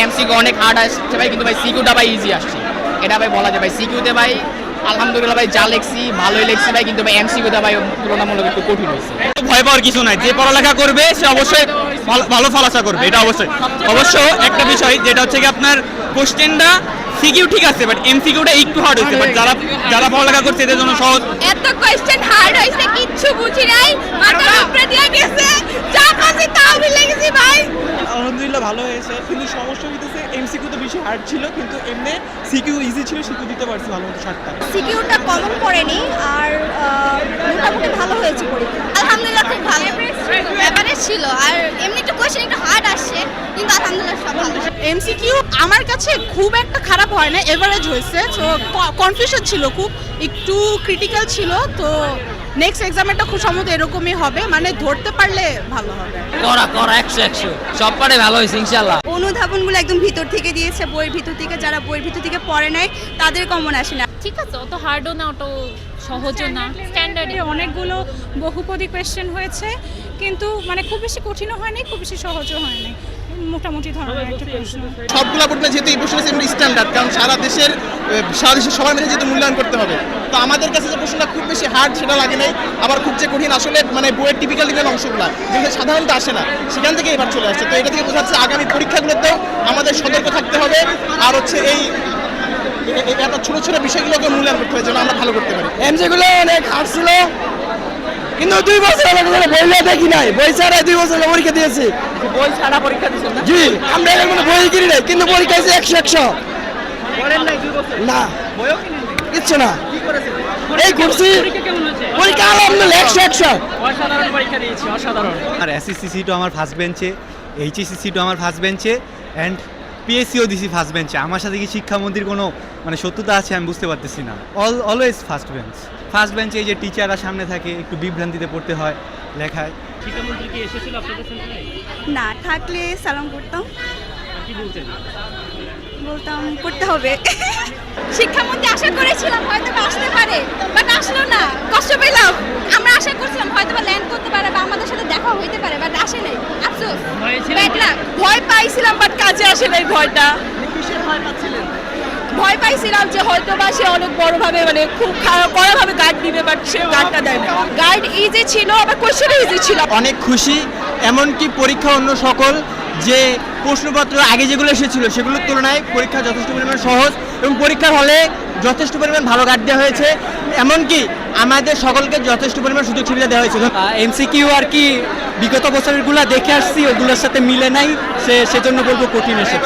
MCQ অনেক hard আসছে ভাই, কিন্তু ভাই সিকিউটা ভাই ইজি আসছে, এটা ভাই বলা যায় ভাই। সিকিউতে ভাই আলহামদুলিল্লাহ ভাই যা লেখছি ভালোই লেখছি ভাই, কিন্তু ভাই এমসিকিউটা ভাই তুলনামূলক একটু কঠিন হয়েছে। ভয় পাওয়ার কিছু নাই, যে পড়ালেখা করবে সে অবশ্যই ভালো ফল আশা করবে, এটা অবশ্যই। অবশ্য একটা বিষয় যেটা হচ্ছে কি আপনার কোশ্চেনটা সিকিউ ঠিক আছে, বাট এমসিকিউটা একটু হার্ড হয়েছে, বাট যারা পড়ালেখা করছে এদের জন্য সহজ। এত কোশ্চেন হার্ড হইছে, কিচ্ছু বুঝি নাই, মাথা উপরে দিয়ে গেছে, যা কাছে তাও মিলে গেছি ভাই। আলহামদুলিল্লাহ ভালো হয়েছে, কিন্তু সমস্যা হইতেছে এমসিকিউ তো বেশি হার্ড ছিল, কিন্তু এমনি সিকিউ ইজি ছিল, সিকিউ দিতে পারছি ভালো মতো 60টা। সিকিউটা কমন পড়েনি আর মোটামুটি ভালো হয়েছে পরীক্ষা। আলহামদুলিল্লাহ খুব ভালো এভারেজ ছিল, আর এমনি একটু কোশ্চেন একটু হার্ড আসছে, কিন্তু আলহামদুলিল্লাহ সব ভালো। এমসিকিউ আমার কাছে খুব একটা খারাপ হয় না, এভারেজ হয়েছে। তো কনফিউশন ছিল, খুব একটু ক্রিটিক্যাল ছিল। তো নেক্সট এক্সামেরটা খুব সম্ভবত এরকমই হবে, মানে ধরতে পারলে ভালো হবে। করা 100 সব পারে ভালো হয়েছে ইনশাআল্লাহ। অনুধাবনগুলো একদম ভিতর থেকে দিয়েছে, বইয়ের ভিতর থেকে, যারা বইয়ের ভিতর থেকে পড়ে নাই তাদের কমন আসে না। ঠিক আছে, অত হার্ডও না অত সহজও না, স্ট্যান্ডার্ডে অনেকগুলো বহুপদী কোয়েশ্চেন হয়েছে, কিন্তু মানে খুব বেশি কঠিনও হয়নি, খুব বেশি সহজও হয়নি, মোটামুটি ধরনের একটা প্রশ্ন। সবগুলা পড়লে যেহেতু এই প্রশ্নটা সেমনি স্ট্যান্ডার্ড, কারণ সারা দেশের সবার মিলে যেহেতু মূল্যায়ন করতে হবে, তো আমাদের কাছে যে প্রশ্নটা খুব বেশি হার্ড সেটা লাগে নাই, আবার খুব যে কঠিন আসলে মানে বইয়ের টিপিক্যাল অংশগুলো যেগুলো সাধারণত আসে না, সেখান থেকে এবার চলে আসছে। তো এটা থেকে বোঝা যাচ্ছে আগামী পরীক্ষাগুলোতেও আমাদের সতর্ক থাকতে হবে, আর হচ্ছে এই এত ছোট ছোট বিষয়গুলোকে মূল্যায়ন করতে হবে যেন আমরা ভালো করতে পারি। এমসিগুলো অনেক হার্ড ছিল, কিন্তু 2 বছর বই দেখি নাই, বই ছাড়া 2 বছর পরীক্ষা দিয়েছি। বই ছাড়া পরীক্ষা দিচ্ছেন না? জি, আমরা এর মধ্যে বই কিনি নাই, কিন্তু পরীক্ষা হয়েছে 100 পড়েন নাই 2 বছর? না, বইও কিনেন নাই? কিচ্ছু না, কি করেছেন? এই ঘুরছি পরীক্ষা আলহামদুলিল্লাহ 100 অসাধারণ পরীক্ষা দিয়েছি, অসাধারণ। আর এসএসসি সিটও আমার ফার্স্ট বেঞ্চে, এইচএসসি সিটও আমার ফার্স্ট বেঞ্চে, অ্যান্ড পিএসসিও দিছি ফার্স্ট বেঞ্চে। আমার সাথে কি শিক্ষামন্ত্রীর কোনো মানে শত্রুতা আছে আমি বুঝতে পারতেছি না। অলওয়েজ ফার্স্ট বেঞ্চে এই যে টিচাররা সামনে থাকে, একটু বিভ্রান্তিতে পড়তে হয় লেখায়। শিক্ষামন্ত্রী কি এসেছিল আপনাদের সেন্টারে? না, থাকলে সালাম করতাম, কি বলতেন? বলতাম করতে হবে। শিক্ষামন্ত্রী আশা করেছিলাম হয়তো বা আসতে পারে, বাট আসলো না, কষ্ট পেলাম। আমরা আশা করছিলাম হয়তো বা ল্যান্ড করতে পারে বা আমাদের সাথে দেখা হইতে পারে, বাট আসে নাই, আফসোস। ভয় পাইছিলাম, বাট কাজে আসে নাই ভয়টা। কিসের ভয় পাচ্ছিলেন? ভয় পাইছিলাম যে হয়তো বা সে অনেক বড়ভাবে মানে খুব কড়াভাবে গার্ড দিবে, বাট সে গার্ডটা দেয় না। গার্ড ইজি ছিল, আবার কোশ্চেনও ইজি ছিল। অনেক খুশি, এমনকি পরীক্ষা অন্য সকল যে প্রশ্নপত্র আগে যেগুলো এসেছিল সেগুলোর তুলনায় পরীক্ষা যথেষ্ট পরিমাণ সহজ, এবং পরীক্ষার হলে যথেষ্ট পরিমাণ ভালো গার্ড দেওয়া হয়েছে, এমনকি আমাদের সকলকে যথেষ্ট পরিমাণ সুযোগ সুবিধা দেওয়া হয়েছে। এমসিকিউ আর কি বিগত বছরগুলো দেখে আসছি, ওগুলোর সাথে মিলে নাই, সেজন্য বলবো কঠিন এসে।